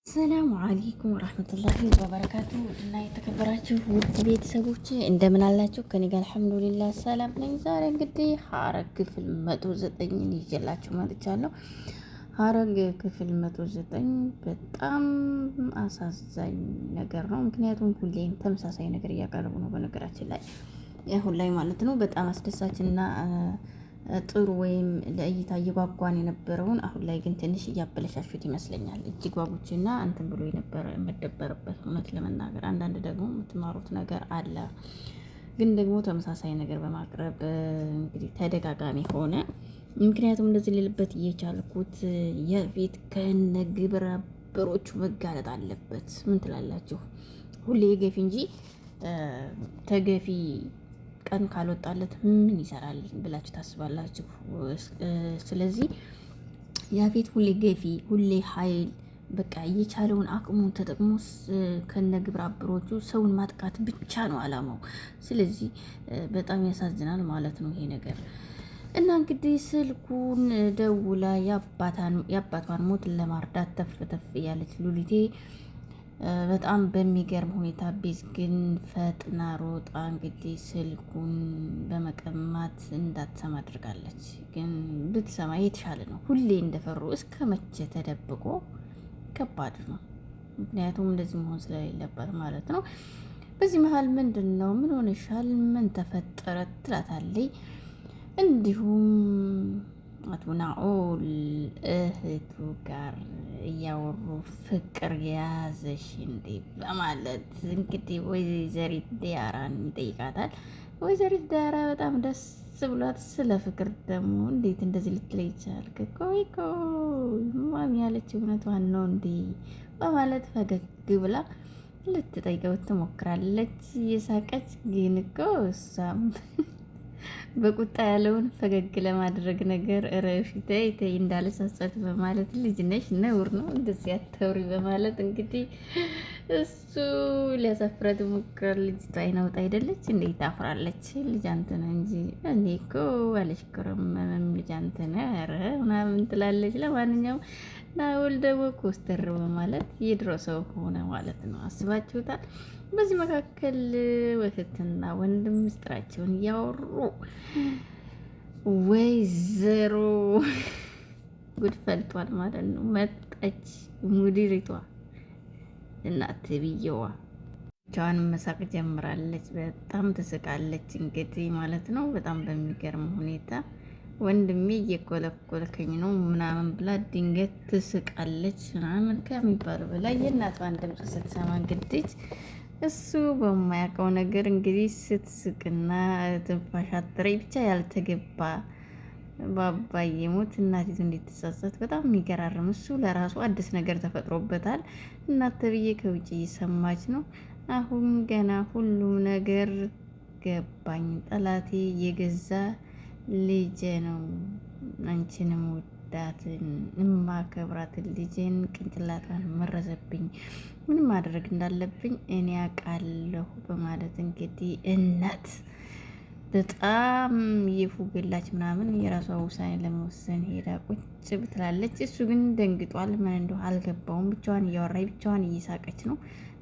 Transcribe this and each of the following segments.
ሰላሙ አለይኩም ወራህመቱላሂ ወበረካቱ እና የተከበራችሁ ውድ ቤተሰቦች እንደምን አላችሁ? ከኔ ጋር አልሐምዱሊላህ ሰላም ነኝ። ዛሬ እንግዲህ ሐረግ ክፍል 109ን ይዤላችሁ መጥቻለሁ። ሐረግ ክፍል 109 በጣም አሳዛኝ ነገር ነው። ምክንያቱም ሁሌም ተመሳሳይ ነገር እያቀረቡ ነው። በነገራችን ላይ አሁን ላይ ማለት ነው በጣም አስደሳችና ጥሩ ወይም ለእይታ እየጓጓን የነበረውን አሁን ላይ ግን ትንሽ እያበለሻሹት ይመስለኛል። እጅግ ጓጉቼና እንትን ብሎ የነበረ የምደበርበት እውነት ለመናገር አንዳንድ ደግሞ የምትማሩት ነገር አለ። ግን ደግሞ ተመሳሳይ ነገር በማቅረብ እንግዲህ ተደጋጋሚ ሆነ። ምክንያቱም እንደዚህ ልልበት እየቻልኩት የፊት ከነ ግብረ አበሮቹ መጋለጥ አለበት። ምን ትላላችሁ? ሁሌ ገፊ እንጂ ተገፊ ቀን ካልወጣለት ምን ይሰራል ብላችሁ ታስባላችሁ? ስለዚህ ያፌት ሁሌ ገፊ፣ ሁሌ ኃይል በቃ የቻለውን አቅሙን ተጠቅሞ ከነ ግብረ አበሮቹ ሰውን ማጥቃት ብቻ ነው አላማው። ስለዚህ በጣም ያሳዝናል ማለት ነው ይሄ ነገር እና እንግዲህ ስልኩን ደውላ የአባቷን ሞት ለማርዳት ተፍ ተፍ ያለች ሉሊቴ በጣም በሚገርም ሁኔታ ቤዝ ግን ፈጥና ሮጣ እንግዲህ ስልኩን በመቀማት እንዳትሰማ አድርጋለች። ግን ብትሰማ የተሻለ ነው። ሁሌ እንደፈሩ እስከ መቼ ተደብቆ ከባድ ነው። ምክንያቱም እንደዚህ መሆን ስለሌለባት ማለት ነው። በዚህ መሀል ምንድን ነው ምን ሆነሻል? ምን ተፈጠረ? ትላታለች። እንዲሁም አቶ ናኦል እህቱ ጋር እያወሩ ፍቅር የያዘሽ እንዴ በማለት እንግዲህ ወይዘሪት ዲያራን ይጠይቃታል። ወይዘሪት ዲያራ በጣም ደስ ብሏት ስለ ፍቅር ደግሞ እንዴት እንደዚህ ልትለይ ይቻልክ? ቆይ ማሚ ያለች እውነቷን ነው እንዴ በማለት ፈገግ ብላ ልትጠይቀው ትሞክራለች። እየሳቀች ግን እኮ እሷም በቁጣ ያለውን ፈገግ ለማድረግ ነገር ረፊ ተይ እንዳልሳሳት በማለት ልጅ ነሽ ነውር ነው እንደዚህ አታውሪ በማለት እንግዲህ እሱ ሊያሳፍራት ሞክራል። ልጅቷ አይናውጣ አይደለች እንዴት ታፍራለች? ልጅ አንተ ነህ እንጂ እኔ እኮ አልሽከረመም ልጅ አንተ ነህ ኧረ ምናምን ትላለች። ለማንኛውም ናውል ደግሞ ኮስተር በማለት የድሮ ሰው ሆነ ማለት ነው። አስባችሁታል? በዚህ መካከል እህትና ወንድም ምስጢራቸውን እያወሩ ወይዘሮ ጉድ ፈልቷል ማለት ነው። መጣች ሙዲሪቷ እናት ብየዋ ብቻዋን መሳቅ ጀምራለች። በጣም ትስቃለች እንግዲህ ማለት ነው። በጣም በሚገርም ሁኔታ ወንድሜ እየኮለኮልከኝ ነው ምናምን ብላ ድንገት ትስቃለች። ምናምን ከሚባለው በላይ የእናቷን ድምፅ ስትሰማ እንግዲህ እሱ በማያውቀው ነገር እንግዲህ ስትስቅና ትንፋሽ አጥሬ ብቻ ያልተገባ ባባዬ ሞት እናቲቱ እንድትጸጸት በጣም የሚገራርም እሱ ለራሱ አዲስ ነገር ተፈጥሮበታል። እናት ተብዬ ከውጭ እየሰማች ነው። አሁን ገና ሁሉም ነገር ገባኝ። ጠላቴ የገዛ ልጄ ነው። አንቺንም ወዳትን እማከብራትን ልጄን ቅንጭላቷን መረዘብኝ። ምን ማድረግ እንዳለብኝ እኔ አውቃለሁ በማለት እንግዲህ እናት በጣም የፉገላች ምናምን የራሷ ውሳኔ ለመወሰን ሄዳ ቁጭ ብትላለች። እሱ ግን ደንግጧል። ምን እንደው አልገባውም። ብቻዋን እያወራች ብቻዋን እየሳቀች ነው።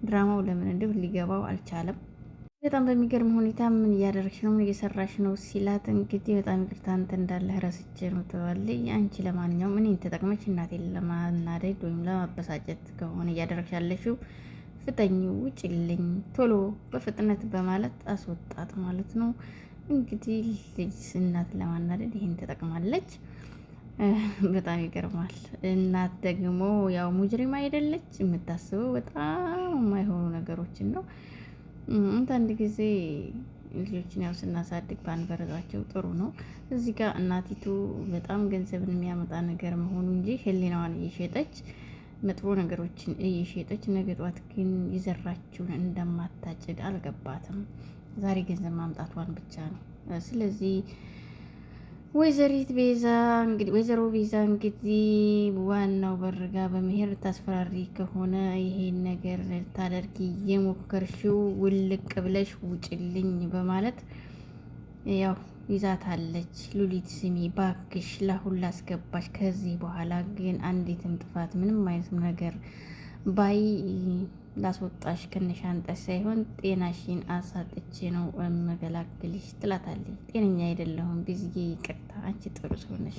ድራማው ለምን እንደው ሊገባው አልቻለም። በጣም በሚገርም ሁኔታ ምን እያደረግሽ ነው? ምን እየሰራሽ ነው? ሲላት እንግዲህ በጣም ይቅርታ አንተ እንዳለህ ረስቼ ነው ትለዋለች። አንቺ ለማንኛውም እኔን ተጠቅመች እናቴን ለማናደድ ወይም ለማበሳጨት ከሆነ እያደረግሽ ያለሽው ፍጠኝ፣ ውጭልኝ ቶሎ በፍጥነት በማለት አስወጣት ማለት ነው። እንግዲህ ልጅ እናት ለማናደድ ይሄን ተጠቅማለች። በጣም ይገርማል። እናት ደግሞ ያው ሙጅሪማ አይደለች። የምታስበው በጣም የማይሆኑ ነገሮችን ነው። አንዳንድ ጊዜ ልጆችን ያው ስናሳድግ ባንበረዛቸው ጥሩ ነው። እዚህ ጋር እናቲቱ በጣም ገንዘብን የሚያመጣ ነገር መሆኑ እንጂ ሕሊናዋን እየሸጠች መጥፎ ነገሮችን እየሸጠች ነገ ጧት ግን የዘራችውን እንደማታጭድ አልገባትም። ዛሬ ገንዘብ ማምጣቷን ብቻ ነው። ስለዚህ ወይዘሮ ቤዛ እንግዲህ ዋናው በርጋ በመሄድ ታስፈራሪ ከሆነ ይሄን ነገር ታደርጊ የሞከርሽው ውልቅ ብለሽ ውጭልኝ በማለት ያው ይዛታለች። ሉሊት ስሚ ባክሽ ለሁላ አስገባሽ። ከዚህ በኋላ ግን አንዲትም ጥፋት ምንም አይነት ነገር ባይ ላስወጣሽ ከነሻንጣሽ ሳይሆን ጤናሽን አሳጥቼ ነው መገላግልሽ ትላታለች። ጤነኛ አይደለሁም ቢዝዬ ይቅርታ፣ አንቺ ጥሩ ሰው ነሽ።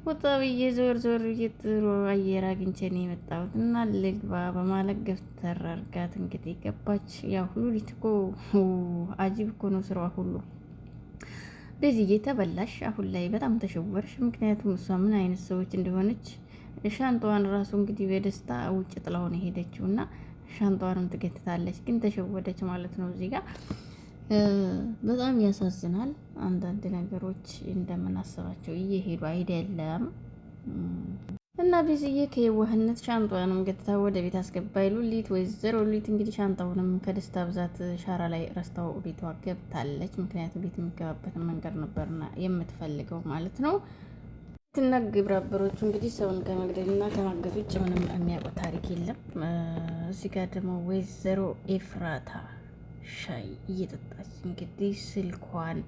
ወጣ ብዬ ዞር ዞር ብዬ ጥሩ አየር አግኝቼ ነው የመጣሁት እና ልግባ በማለት ገፍተር አድርጋት እንግዲህ ገባች። ያው ሉሊት እኮ አጂብ እኮ ነው ስራዋ ሁሉ። ቢዝዬ ተበላሽ። አሁን ላይ በጣም ተሸወርሽ። ምክንያቱም እሷ ምን አይነት ሰዎች እንደሆነች ሻንጣዋን ራሱ እንግዲህ በደስታ ውጭ ጥላው ነው የሄደችው እና ሻንጣዋንም ትገትታለች፣ ግን ተሸወደች ማለት ነው። እዚህ ጋር በጣም ያሳዝናል። አንዳንድ ነገሮች እንደምናስባቸው እየሄዱ አይደለም እና ቢዝዬ ከየዋህነት ሻንጣዋንም ገትታ ወደ ቤት አስገባይ ሉሊት። ወይዘሮ ሉሊት እንግዲህ ሻንጣውንም ከደስታ ብዛት ሻራ ላይ ረስታው ቤቷ ገብታለች። ምክንያቱም ቤት የሚገባበትን መንገድ ነበርና የምትፈልገው ማለት ነው። እና ግብረ አበሮቹ እንግዲህ ሰውን ከመግደልና ከማገት ውጭ ምንም የሚያውቀው ታሪክ የለም። እዚህ ጋር ደግሞ ወይዘሮ ኤፍራታ ሻይ እየጠጣች እንግዲህ ስልኳን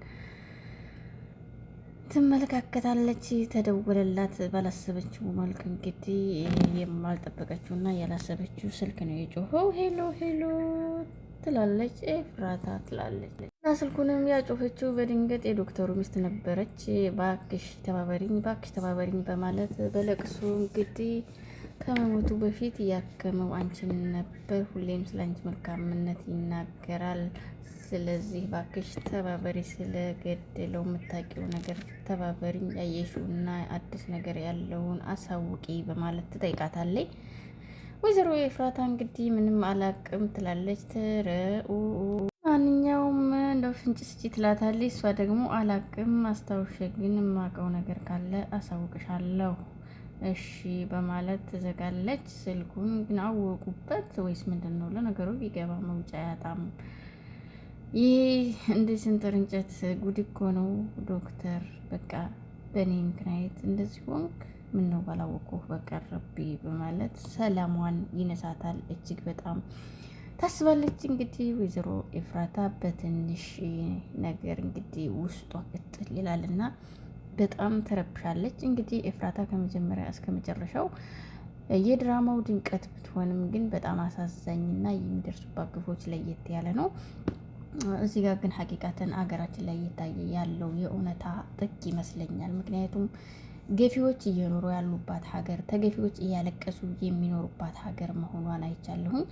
ትመለካከታለች። ተደወለላት ባላሰበችው መልክ እንግዲህ የማልጠበቀችውና ያላሰበችው ስልክ ነው የጮኸው። ሄሎ ሄሎ ትላለች ኤፍራታ ትላለች እና ስልኩንም ያጮኸችው በድንገት የዶክተሩ ሚስት ነበረች። ባክሽ ተባበሪኝ በማለት በለቅሶ እንግዲህ ከመሞቱ በፊት ያከመው አንቺን ነበር፣ ሁሌም ስለ አንቺ መልካምነት ይናገራል። ስለዚህ ባክሽ ተባበሪ፣ ስለገደለው የምታውቂው ነገር ተባበሪኝ፣ ያየሽውና አዲስ ነገር ያለውን አሳውቂ በማለት ትጠይቃታለች። ወይዘሮ ኤፍራታ እንግዲህ ምንም አላቅም ትላለች። ማንኛውም እንደው ፍንጭ ስጪ ትላታለች። እሷ ደግሞ አላቅም፣ አስታውሼ ግን የማውቀው ነገር ካለ አሳውቅሻለሁ እሺ በማለት ትዘጋለች። ስልኩን ግን አወቁበት ወይስ ምንድን ነው? ለነገሩ ቢገባ መውጫ አያጣም። ይህ እንደ ስንጥር እንጨት ጉድ እኮ ነው ዶክተር። በቃ በእኔ ምክንያት እንደዚህ ሆንክ፣ ምን ነው ባላወቅኩህ በቀረቢ በማለት ሰላሟን ይነሳታል። እጅግ በጣም ታስባለች። እንግዲህ ወይዘሮ ኤፍራታ በትንሽ ነገር እንግዲህ ውስጧ ቅጥል ይላልና በጣም ተረብሻለች። እንግዲህ ኤፍራታ ከመጀመሪያ እስከ መጨረሻው የድራማው ድምቀት ብትሆንም ግን በጣም አሳዛኝና የሚደርሱባት ግፎች ለየት ያለ ነው። እዚህ ጋር ግን ሀቂቃትን አገራችን ላይ እየታየ ያለው የእውነታ ጥግ ይመስለኛል። ምክንያቱም ገፊዎች እየኖሩ ያሉባት ሀገር፣ ተገፊዎች እያለቀሱ የሚኖሩባት ሀገር መሆኗን አይቻለሁኝ።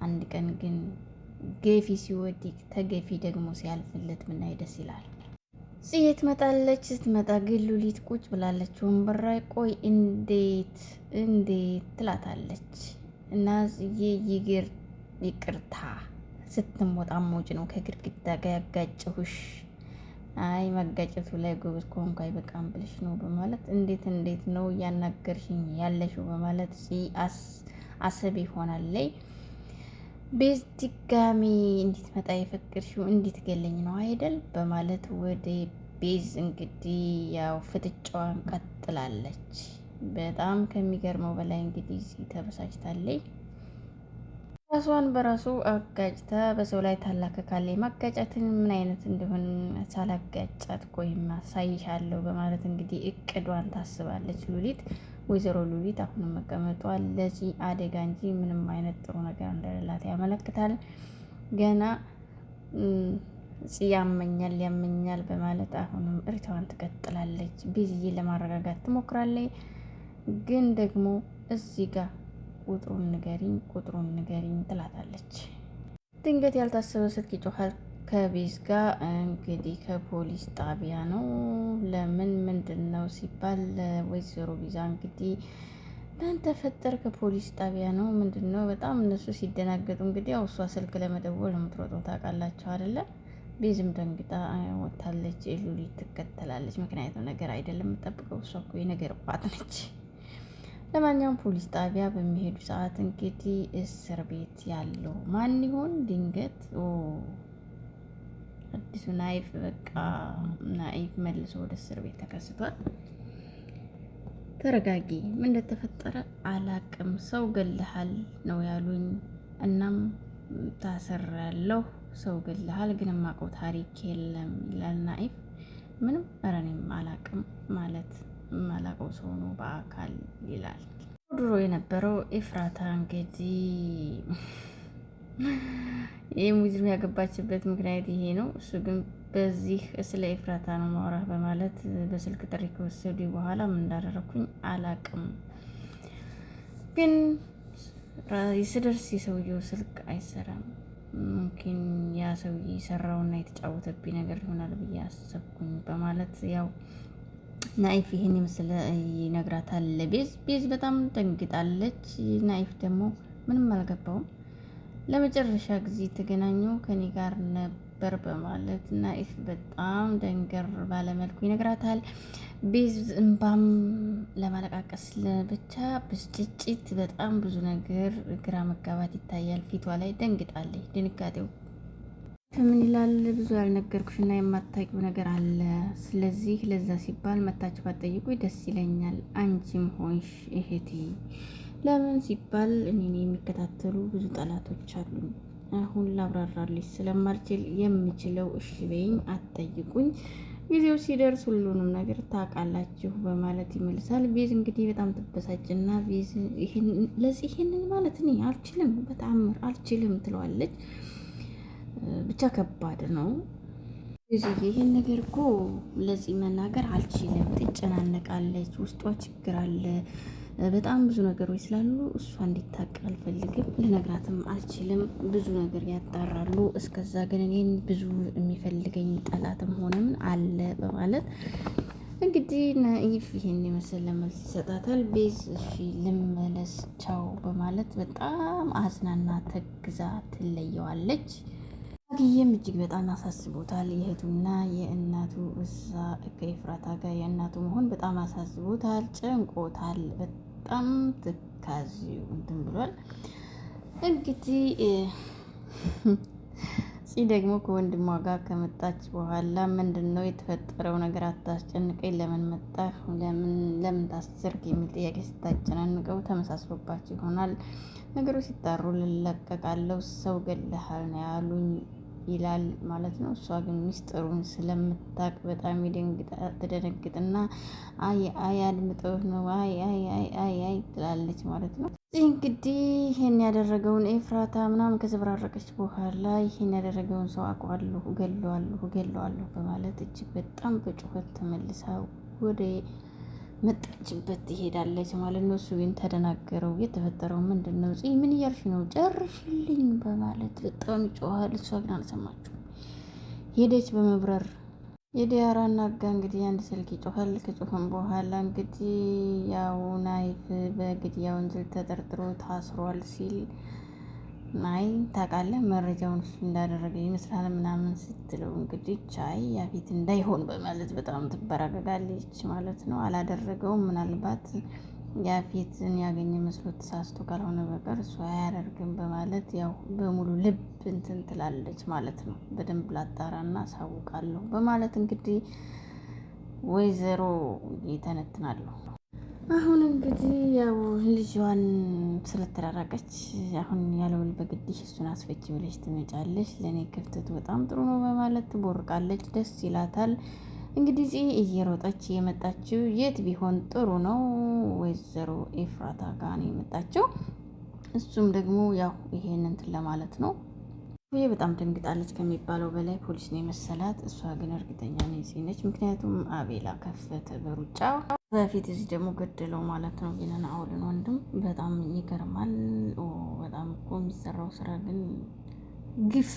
አንድ ቀን ግን ገፊ ሲወድቅ ተገፊ ደግሞ ሲያልፍለት ምናይ ደስ ይላል። ጽዬ ትመጣለች። ስትመጣ ግን ሉሊት ቁጭ ብላለች ወንበር ላይ። ቆይ እንዴት ትላታለች እና ጽዬ ይቅርታ ስትሞጣሞጭ ነው ከግድግዳ ጋር ያጋጨሁሽ። አይ መጋጨቱ ላይ ጎበዝ ከሆንኩ አይበቃም ብለሽ ነው በማለት እንዴት ነው እያናገርሽኝ ያለሽው በማለት አሰብ ይሆናል ላይ ቤዝ ድጋሚ እንድትመጣ የፈቀድሽው እንድትገለኝ ነው አይደል በማለት ወደ ቤዝ እንግዲህ ያው ፍጥጫዋን ቀጥላለች። በጣም ከሚገርመው በላይ እንግዲህ ተበሳጭታለች። ራሷን በራሱ አጋጭታ በሰው ላይ ታላከካለች። ማጋጨትን ምን አይነት እንደሆነ ሳላጋጫት ቆይማ ሳይሻለሁ በማለት እንግዲህ እቅዷን ታስባለች ሉሊት። ወይዘሮ ሉሊት አሁንም መቀመጧ ለዚህ አደጋ እንጂ ምንም አይነት ጥሩ ነገር እንደሌላት ያመለክታል። ገና ያመኛል በማለት አሁንም እሪታዋን ትቀጥላለች። ቢዝዬ ለማረጋጋት ትሞክራለች። ግን ደግሞ እዚህ ጋር ቁጥሩን ንገሪኝ ትላታለች። ድንገት ያልታሰበ ስልክ ይጮሃል ከቤዝ ጋር እንግዲህ ከፖሊስ ጣቢያ ነው። ለምን ምንድን ነው ሲባል ወይዘሮ ቢዛ እንግዲህ ምን ተፈጠር? ከፖሊስ ጣቢያ ነው ምንድን ነው? በጣም እነሱ ሲደናገጡ እንግዲህ ያው እሷ ስልክ ለመደወል የምትሮጠው ታውቃላችሁ አይደለ? ቤዝም ደንግጣ ወታለች። ሉሊት ትከተላለች። ምክንያቱም ነገር አይደለም የምጠብቀው፣ እሷ እኮ የነገር ቋት ነች። ለማንኛውም ፖሊስ ጣቢያ በሚሄዱ ሰዓት እንግዲህ እስር ቤት ያለው ማን ይሆን? ድንገት አዲሱ ናይፍ ናይፍ መልሶ ወደ እስር ቤት ተከስቷል። ተረጋጊ፣ ምን እንደተፈጠረ አላቅም፣ ሰው ገለሃል ነው ያሉኝ። እናም ታሰራለሁ፣ ሰው ገለሃል፣ ግን የማውቀው ታሪክ የለም ይላል ናይፍ። ምንም ኧረ እኔም አላቅም ማለት የማላውቀው ሰው ነው በአካል ይላል። ድሮ የነበረው ኤፍራታ እንግዲህ ይህ ሙዚም ያገባችበት ምክንያት ይሄ ነው። እሱ ግን በዚህ ስለ ኤፍራታ ነው ማውራት በማለት በስልክ ጥሪ ከወሰዱ በኋላ ምን እንዳደረኩኝ አላቅም። ግን ስደርስ የሰውየው ስልክ አይሰራም። ሙምኪን ያ ሰውዬ የሰራውና የተጫወተብኝ ነገር ይሆናል ብዬ አሰብኩኝ በማለት ያው ናይፍ ይህን የመሰለ ይነግራታል ለቤዝ። ቤዝ በጣም ደንግጣለች። ናይፍ ደግሞ ምንም አልገባውም። ለመጨረሻ ጊዜ የተገናኘው ከኔ ጋር ነበር በማለት ናይፍ በጣም ደንገር ባለመልኩ ይነግራታል። ቤዝ እንባም ለማለቃቀስ ብቻ ብስጭጭት በጣም ብዙ ነገር ግራ መጋባት ይታያል ፊቷ ላይ። ደንግጣለች። ድንጋጤው ምን ይላል? ብዙ ያልነገርኩሽና የማታውቂው ነገር አለ። ስለዚህ ለዛ ሲባል መታችሁ ባትጠይቁኝ ደስ ይለኛል። አንቺም ሆንሽ እህቴ። ለምን ሲባል እኔን የሚከታተሉ ብዙ ጠላቶች አሉኝ። አሁን ላብራራልሽ ስለማልችል የምችለው እሺ በይኝ፣ አትጠይቁኝ። ጊዜው ሲደርስ ሁሉንም ነገር ታውቃላችሁ በማለት ይመልሳል። ቤዝ እንግዲህ በጣም ትበሳጭና ቤዝ ይሄንን ማለት እኔ አልችልም፣ በተአምር አልችልም ትለዋለች። ብቻ ከባድ ነው። ይሄን ነገር እኮ ለዚህ መናገር አልችልም፣ ትጨናነቃለች፣ ውስጧ ችግር አለ፣ በጣም ብዙ ነገሮች ስላሉ እሷ እንዲታቅ አልፈልግም፣ ልነግራትም አልችልም። ብዙ ነገር ያጣራሉ። እስከዛ ግን እኔን ብዙ የሚፈልገኝ ጠላትም ሆነም አለ በማለት እንግዲህ ናኢፍ ይሄን የመሰለ መልስ ይሰጣታል። ቤዝ እሺ ልመለስ ቻው በማለት በጣም አዝናና ተግዛ ትለየዋለች። ግዬም እጅግ በጣም አሳስቦታል። የእህቱና የእናቱ እዛ ከኤፍራታ ጋር የእናቱ መሆን በጣም አሳስቦታል፣ ጨንቆታል። በጣም ትካዜው እንትን ብሏል። እንግዲህ ፂ ደግሞ ከወንድሟ ጋር ከመጣች በኋላ ምንድን ነው የተፈጠረው ነገር? አታስጨንቀኝ፣ ለምን መጣህ፣ ለምን ታሰርክ የሚል ጥያቄ ስታጨናንቀው ተመሳስሎባቸው ይሆናል። ነገሮች ሲጣሩ ልለቀቃለሁ፣ ሰው ገለሃል ነው ያሉኝ ይላል ማለት ነው። እሷ ግን ሚስጥሩን ስለምታቅ በጣም ትደነግጥና አይ አድምጠው ነው አይ ትላለች ማለት ነው። እንግዲህ ይሄን ያደረገውን ኤፍራታ ምናምን ከዘበራረቀች በኋላ ይሄን ያደረገውን ሰው አውቀዋለሁ፣ እገለዋለሁ በማለት እጅግ በጣም በጩኸት ተመልሳ ወደ መጣችበት ትሄዳለች ማለት ነው። እሱ ግን ተደናገረው። የተፈጠረው ምንድን ነው? ምን እያልሽ ነው? ጨርሽልኝ በማለት በጣም ይጮሃል። እሷ ግን አልሰማችም። ሄደች በመብረር የዲያራ ናጋ እንግዲህ አንድ ስልክ ይጮሃል። ከጮኸም በኋላ እንግዲህ ያው ናይፍ በግድያ ወንጀል ተጠርጥሮ ታስሯል ሲል አይ ታውቃለህ መረጃውን እሱ እንዳደረገ ይመስላል ምናምን ስትለው እንግዲህ ቻይ ያፊት እንዳይሆን በማለት በጣም ትበራገጋለች ማለት ነው። አላደረገውም። ምናልባት ያፊትን ያገኘ መስሎት ተሳስቶ ካልሆነ በቀር እሱ አያደርግም በማለት ያው በሙሉ ልብ እንትን ትላለች ማለት ነው። በደንብ ላጣራና አሳውቃለሁ በማለት እንግዲህ ወይዘሮ ይተነትናሉ። አሁን እንግዲህ ያው ልጇን ስለተራራቀች አሁን ያለውል በግድሽ እሱን አስፈጭ ብለሽ ትመጫለሽ፣ ለእኔ ክፍተቱ በጣም ጥሩ ነው በማለት ትቦርቃለች። ደስ ይላታል። እንግዲህ እየሮጠች የመጣችው የት ቢሆን ጥሩ ነው? ወይዘሮ ኤፍራታ ጋር ነው የመጣችው። እሱም ደግሞ ያው ይሄን እንትን ለማለት ነው። ይሄ በጣም ደንግጣለች ከሚባለው በላይ ፖሊስ ነው የመሰላት። እሷ ግን እርግጠኛ ነኝ ነች። ምክንያቱም አቤላ ከፈተ በሩጫ በፊት እዚህ ደግሞ ገደለው ማለት ነው። ቢነን አውልን ወንድም በጣም ይገርማል። በጣም እኮ የሚሰራው ስራ ግን ግፍ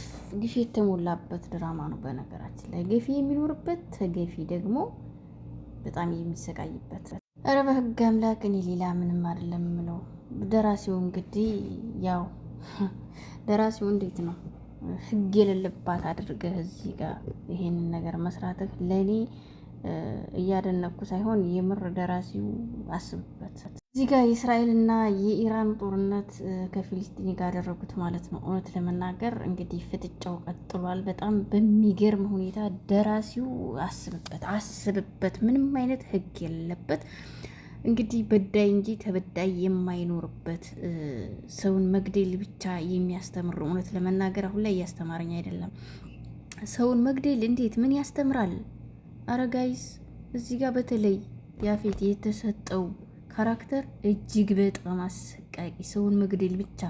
የተሞላበት ድራማ ነው። በነገራችን ላይ ገፊ የሚኖርበት ተገፊ ደግሞ በጣም የሚሰቃይበት። ኧረ በህግ አምላክ እኔ ሌላ ምንም አይደለም የምለው። ደራሲው እንግዲህ ያው ደራሲው እንዴት ነው ህግ የሌለባት አድርገህ እዚህ ጋር ይሄንን ነገር መስራትህ ለእኔ እያደነኩ ሳይሆን የምር ደራሲው አስብበት። እዚህ ጋር የእስራኤልና የኢራን ጦርነት ከፊሊስጢን ጋር ያደረጉት ማለት ነው። እውነት ለመናገር እንግዲህ ፍጥጫው ቀጥሏል። በጣም በሚገርም ሁኔታ ደራሲው አስብበት። ምንም አይነት ህግ የሌለበት እንግዲህ በዳይ እንጂ ተበዳይ የማይኖርበት ሰውን መግደል ብቻ የሚያስተምር። እውነት ለመናገር አሁን ላይ እያስተማረኝ አይደለም። ሰውን መግደል እንዴት ምን ያስተምራል? አረ ጋይስ እዚህ ጋር በተለይ ያፌት የተሰጠው ካራክተር እጅግ በጣም አሰቃቂ፣ ሰውን መግደል ብቻ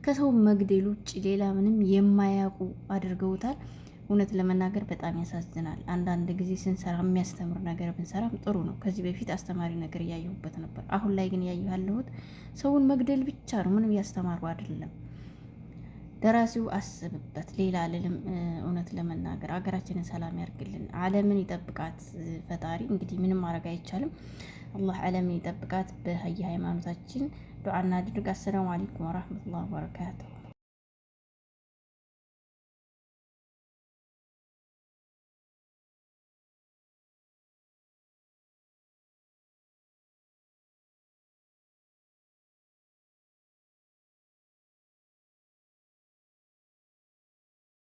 ከሰው መግደል ውጭ ሌላ ምንም የማያውቁ አድርገውታል። እውነት ለመናገር በጣም ያሳዝናል። አንዳንድ ጊዜ ስንሰራ የሚያስተምር ነገር ብንሰራም ጥሩ ነው። ከዚህ በፊት አስተማሪ ነገር እያየሁበት ነበር። አሁን ላይ ግን እያየሁ ያለሁት ሰውን መግደል ብቻ ነው። ምንም እያስተማሩ አይደለም። ደራሲው አስብበት፣ ሌላ አልልም። እውነት ለመናገር ሀገራችንን ሰላም ያርግልን፣ ዓለምን ይጠብቃት ፈጣሪ። እንግዲህ ምንም ማድረግ አይቻልም። አላህ ዓለምን ይጠብቃት። በሀየ ሃይማኖታችን ዱዓ እናድርግ። አሰላሙ አለይኩም ወራህመቱላሂ ወበረካቱሁ።